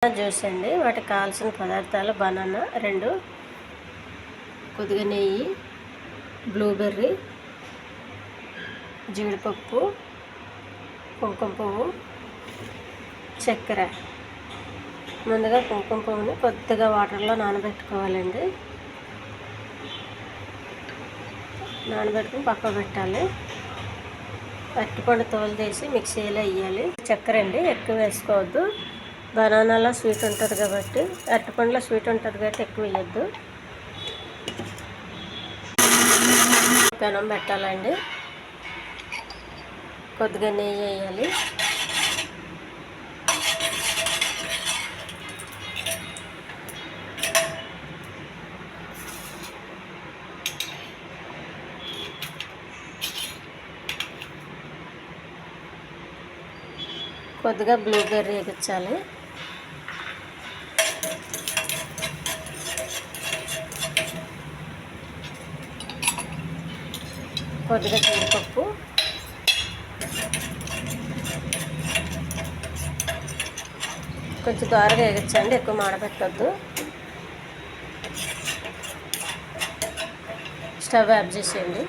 Juice అండి. వాటికి కావాల్సిన పదార్థాలు బనానా 2, కొద్దిగా నెయ్యి, బ్లూబెర్రీ, జీడిపప్పు, కుంకుమ పువ్వు, చక్కెర. ముందుగా కుంకుమ పువ్వుని కొద్దిగా వాటర్లో నానబెట్టుకోవాలండి. నానబెట్టుకుని పక్కన పెట్టాలి. అరటిపండు తోలు తీసి మిక్సీలో వేయాలి. చక్కెర అండి, ఎక్కువ వేసుకోవద్దు. బనానాలో స్వీట్ ఉంటుంది కాబట్టి, అరటిపండులో స్వీట్ ఉంటుంది కాబట్టి ఎక్కువ వేయద్దు. పెనం పెట్టాలండి. కొద్దిగా నెయ్యి వేయాలి. కొద్దిగా బ్లూబెర్రీ వేగించాలి. కొద్దిగా జీడిపప్పు, కొంచెం దోరగా వేగించండి, ఎక్కువ మాడబెట్టద్దు. స్టవ్ ఆఫ్ చేసేయండి.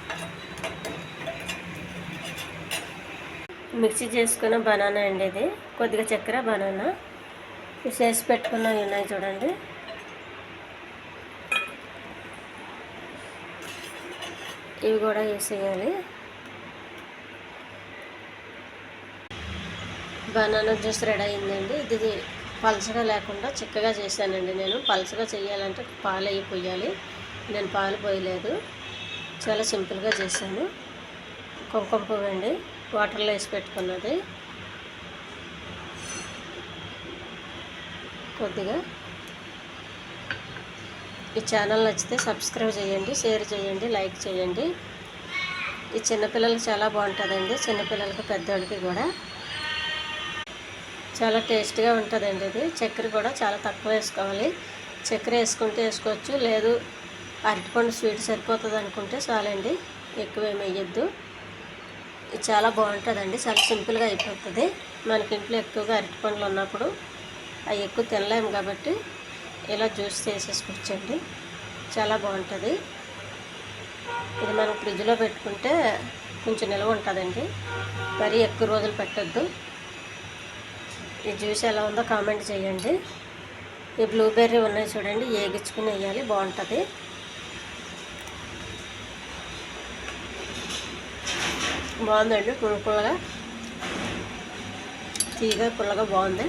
మిక్సీ చేసుకున్న బనానా అండి ఇది. కొద్దిగా చక్కెర, బనానా చేసి పెట్టుకున్నవి ఉన్నాయి చూడండి. ఇవి కూడా వేసేయాలి. బనానా జ్యూస్ రెడీ అయిందండి. ఇది పలచగా లేకుండా చిక్కగా చేశానండి నేను. పలచగా చేయాలంటే పాలు అవి పోయాలి. నేను పాలు పోయలేదు, చాలా సింపుల్గా చేశాను. కుంకుమ పువ్వు అండి, వాటర్లో వేసి పెట్టుకున్నది. కొద్దిగా ఈ ఛానల్ నచ్చితే సబ్స్క్రైబ్ చేయండి, షేర్ చేయండి, లైక్ చేయండి. ఈ చిన్నపిల్లలకి చాలా బాగుంటుందండి. చిన్నపిల్లలకి పెద్దవాళ్ళకి కూడా చాలా టేస్ట్గా ఉంటుందండి ఇది. చక్కెర కూడా చాలా తక్కువ వేసుకోవాలి. చక్కెర వేసుకుంటే వేసుకోవచ్చు, లేదు అరటిపండు స్వీట్ సరిపోతుంది అనుకుంటే చాలండి, ఎక్కువ ఏమి వేయద్దు. ఇది చాలా బాగుంటుందండి, చాలా సింపుల్గా అయిపోతుంది. మనకి ఇంట్లో ఎక్కువగా అరటిపండ్లు ఉన్నప్పుడు అవి ఎక్కువ తినలేము కాబట్టి ఇలా జ్యూస్ చేసేసుకొచ్చండి, చాలా బాగుంటుంది. ఇది మనం ఫ్రిడ్జ్లో పెట్టుకుంటే కొంచెం నిల్వ ఉంటుందండి, మరీ ఎక్కువ రోజులు పెట్టద్దు. ఈ జ్యూస్ ఎలా ఉందో కామెంట్ చేయండి. ఈ బ్లూబెర్రీ ఉన్నాయి చూడండి, వేగించుకుని వేయాలి, బాగుంటుంది. బాగుందండి, పుల్లగా తీగ పుల్లగా బాగుంది.